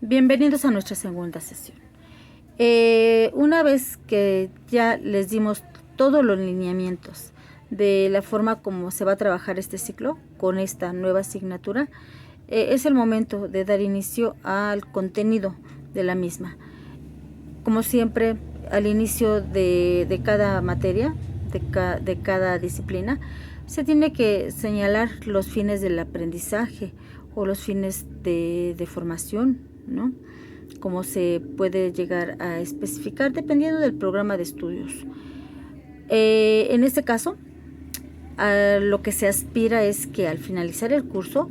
Bienvenidos a nuestra segunda sesión. Una vez que ya les dimos todos los lineamientos de la forma como se va a trabajar este ciclo con esta nueva asignatura, es el momento de dar inicio al contenido de la misma. Como siempre, al inicio de cada materia, de cada disciplina, se tiene que señalar los fines del aprendizaje o los fines de formación, ¿no? Como se puede llegar a especificar dependiendo del programa de estudios. En este caso, a lo que se aspira es que al finalizar el curso,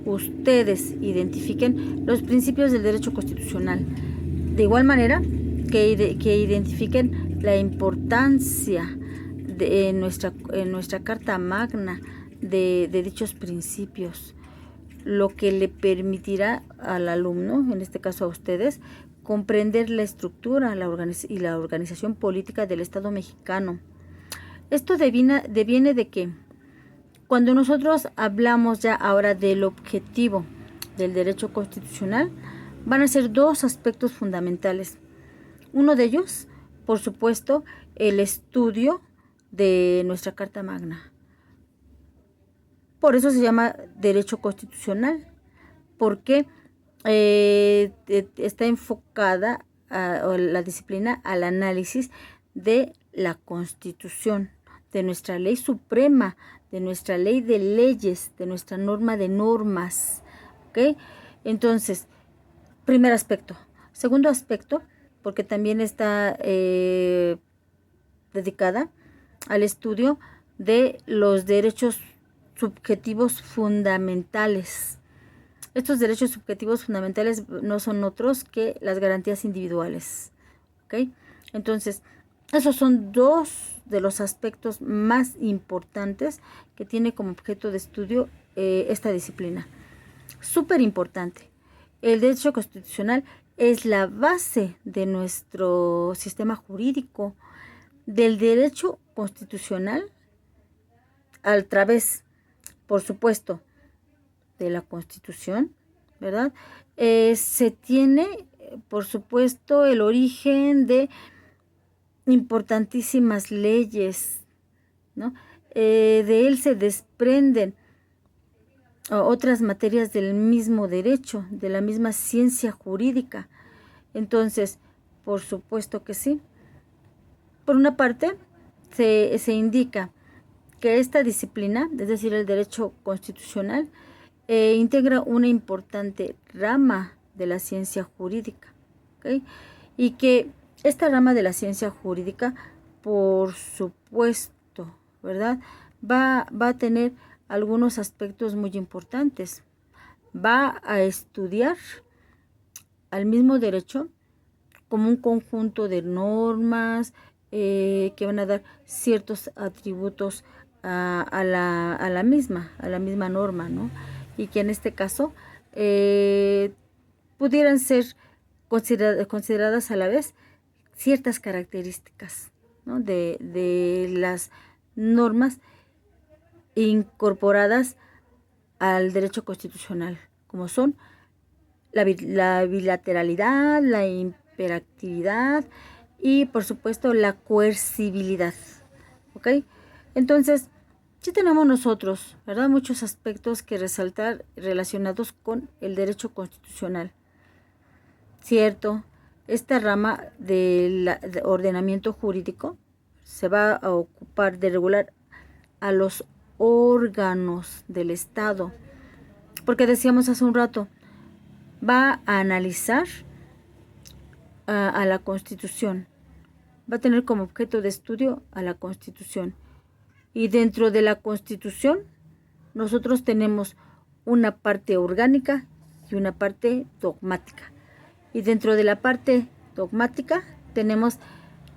ustedes identifiquen los principios del derecho constitucional. De igual manera, que identifiquen la importancia en nuestra Carta Magna de dichos principios, lo que le permitirá al alumno, en este caso a ustedes, comprender la estructura y la organización política del Estado mexicano. Esto deviene de que cuando nosotros hablamos ya ahora del objetivo del derecho constitucional, van a ser dos aspectos fundamentales. Uno de ellos, por supuesto, el estudio de nuestra Carta Magna. Por eso se llama derecho constitucional, porque está enfocada la disciplina al análisis de la Constitución, de nuestra ley suprema, de nuestra ley de leyes, de nuestra norma de normas. ¿Ok? Entonces, primer aspecto. Segundo aspecto, porque también está dedicada al estudio de los derechos subjetivos fundamentales. Estos derechos subjetivos fundamentales no son otros que las garantías individuales. ¿Ok? Entonces, esos son dos de los aspectos más importantes que tiene como objeto de estudio esta disciplina. Súper importante. El derecho constitucional es la base de nuestro sistema jurídico. Del derecho constitucional, a través, por supuesto, de la Constitución, ¿verdad? Se tiene, por supuesto, el origen de importantísimas leyes, ¿no? De él se desprenden otras materias del mismo derecho, de la misma ciencia jurídica. Entonces, por supuesto que sí. Por una parte, se indica que esta disciplina, es decir, el derecho constitucional, integra una importante rama de la ciencia jurídica, ¿okay? Y que esta rama de la ciencia jurídica, por supuesto, ¿verdad?, va a tener algunos aspectos muy importantes. Va a estudiar al mismo derecho como un conjunto de normas que van a dar ciertos atributos a la misma norma, ¿no? Y que en este caso pudieran ser consideradas a la vez ciertas características, ¿no?, de las normas incorporadas al derecho constitucional, como son la bilateralidad, la imperatividad y, por supuesto, la coercibilidad. ¿Ok? Entonces, sí tenemos nosotros, ¿verdad?, muchos aspectos que resaltar relacionados con el derecho constitucional. Cierto, esta rama de ordenamiento jurídico se va a ocupar de regular a los órganos del Estado, porque decíamos hace un rato, va a analizar a la Constitución, va a tener como objeto de estudio a la Constitución. Y dentro de la Constitución, nosotros tenemos una parte orgánica y una parte dogmática. Y dentro de la parte dogmática tenemos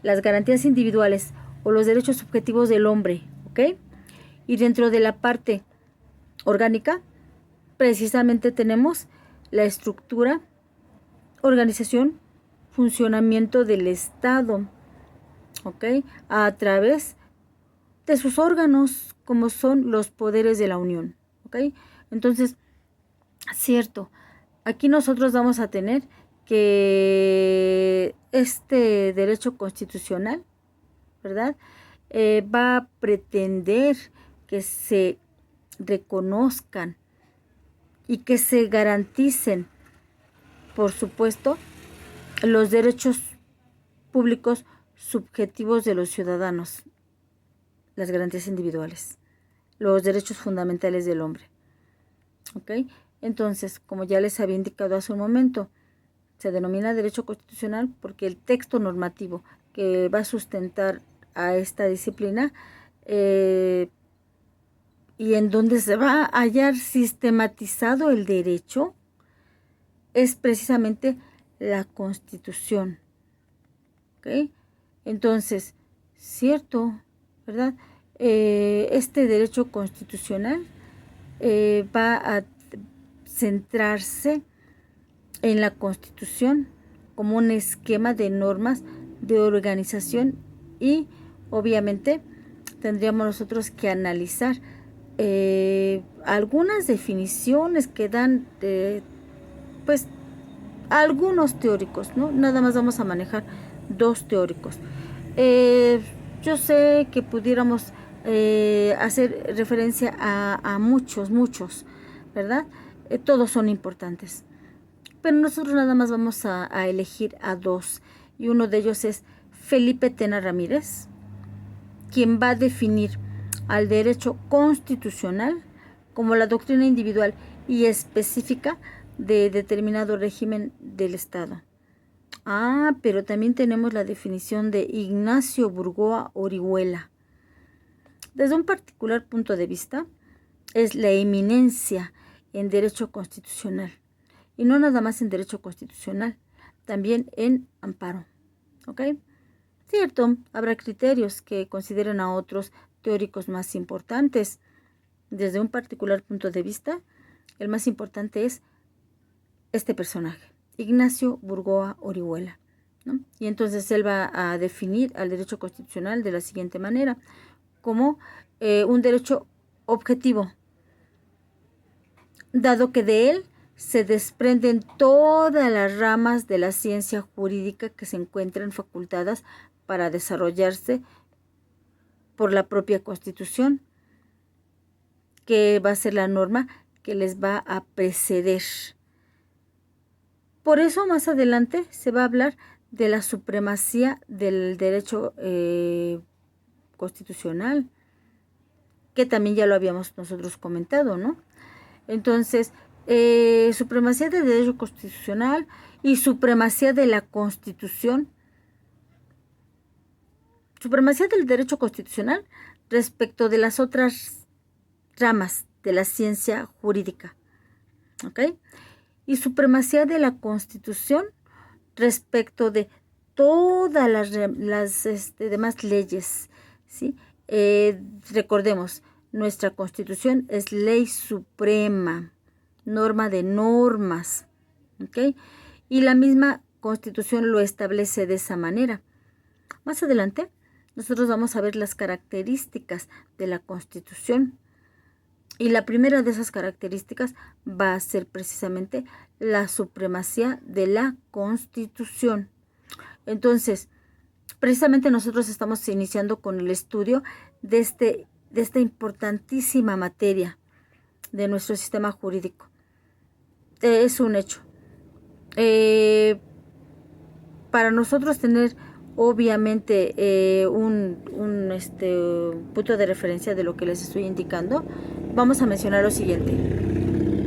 las garantías individuales o los derechos subjetivos del hombre, ¿ok? Y dentro de la parte orgánica, precisamente tenemos la estructura, organización, funcionamiento del Estado, ¿ok?, a través de sus órganos, como son los poderes de la Unión, ¿ok? Entonces, cierto, aquí nosotros vamos a tener que este derecho constitucional, ¿verdad? Va a pretender que se reconozcan y que se garanticen, por supuesto, los derechos públicos subjetivos de los ciudadanos, las garantías individuales, los derechos fundamentales del hombre. ¿Ok? Entonces, como ya les había indicado hace un momento, se denomina derecho constitucional porque el texto normativo que va a sustentar a esta disciplina y en donde se va a hallar sistematizado el derecho es precisamente la Constitución. ¿Ok? Entonces, cierto, ¿verdad? Este derecho constitucional va a centrarse en la Constitución como un esquema de normas de organización y obviamente tendríamos nosotros que analizar algunas definiciones que dan pues algunos teóricos, ¿no? Nada más vamos a manejar 2 teóricos. Yo sé que pudiéramos hacer referencia a muchos, ¿verdad? Todos son importantes. Pero nosotros nada más vamos a elegir a 2. Y uno de ellos es Felipe Tena Ramírez, quien va a definir al derecho constitucional como la doctrina individual y específica de determinado régimen del Estado. Pero también tenemos la definición de Ignacio Burgoa Orihuela. Desde un particular punto de vista, es la eminencia en derecho constitucional. Y no nada más en derecho constitucional, también en amparo. ¿Ok? Cierto, habrá criterios que consideren a otros teóricos más importantes. Desde un particular punto de vista, el más importante es este personaje, Ignacio Burgoa Orihuela, ¿no? Y entonces él va a definir al derecho constitucional de la siguiente manera, como un derecho objetivo, dado que de él se desprenden todas las ramas de la ciencia jurídica que se encuentran facultadas para desarrollarse por la propia Constitución, que va a ser la norma que les va a preceder. Por eso más adelante se va a hablar de la supremacía del derecho constitucional, que también ya lo habíamos nosotros comentado, ¿no? Entonces, supremacía del derecho constitucional y supremacía de la Constitución. Supremacía del derecho constitucional respecto de las otras ramas de la ciencia jurídica. ¿Ok? Y supremacía de la Constitución respecto de todas las demás leyes, ¿sí? Recordemos, nuestra Constitución es ley suprema, norma de normas, ¿ok? Y la misma Constitución lo establece de esa manera. Más adelante, nosotros vamos a ver las características de la Constitución. Y la primera de esas características va a ser precisamente la supremacía de la Constitución. Entonces, precisamente nosotros estamos iniciando con el estudio de esta importantísima materia de nuestro sistema jurídico. Es un hecho. Para nosotros tener obviamente un punto de referencia de lo que les estoy indicando, vamos a mencionar lo siguiente.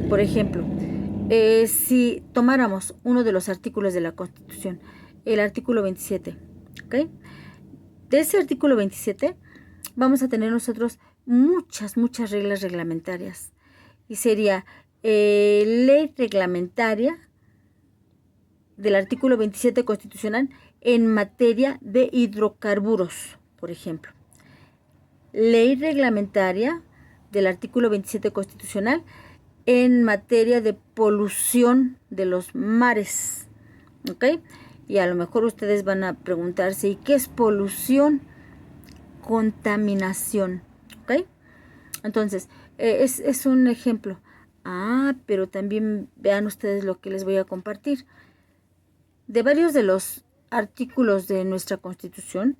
Por ejemplo, si tomáramos uno de los artículos de la Constitución, el artículo 27, ¿ok? De ese artículo 27 vamos a tener nosotros muchas reglas reglamentarias. Y sería ley reglamentaria del artículo 27 constitucional en materia de hidrocarburos, por ejemplo. Ley reglamentaria del artículo 27 constitucional en materia de polución de los mares, ¿ok? Y a lo mejor ustedes van a preguntarse, ¿y qué es polución? Contaminación, ¿ok? Entonces, es un ejemplo. Pero también vean ustedes lo que les voy a compartir. De varios de los artículos de nuestra Constitución,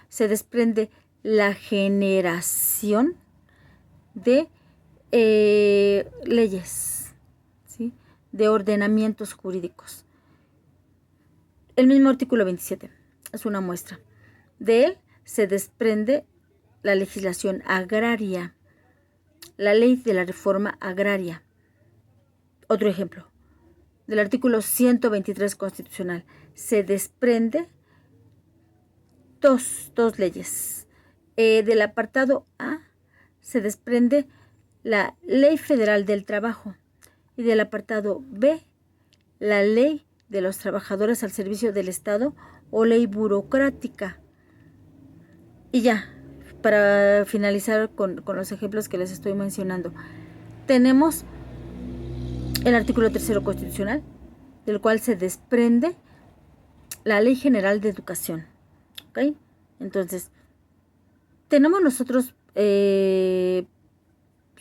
se desprende la generación de leyes, ¿sí? De ordenamientos jurídicos. El mismo artículo 27 es una muestra. De él se desprende la legislación agraria, la ley de la reforma agraria. Otro ejemplo, del artículo 123 constitucional se desprende dos leyes. Del apartado A se desprende la Ley Federal del Trabajo y del apartado B la Ley de los Trabajadores al Servicio del Estado o ley burocrática. Y ya, para finalizar con los ejemplos que les estoy mencionando, tenemos el artículo 3 constitucional, del cual se desprende la Ley General de Educación. ¿Ok? Entonces, tenemos nosotros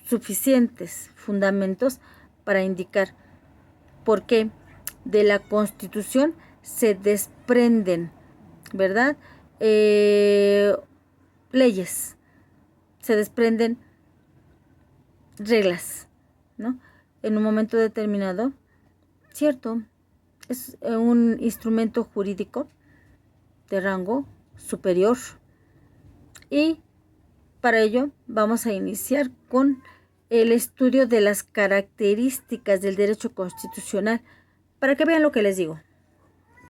suficientes fundamentos para indicar por qué de la Constitución se desprenden, ¿verdad? Leyes, se desprenden reglas, ¿no? En un momento determinado, cierto, es un instrumento jurídico de rango superior y para ello vamos a iniciar con el estudio de las características del derecho constitucional para que vean lo que les digo.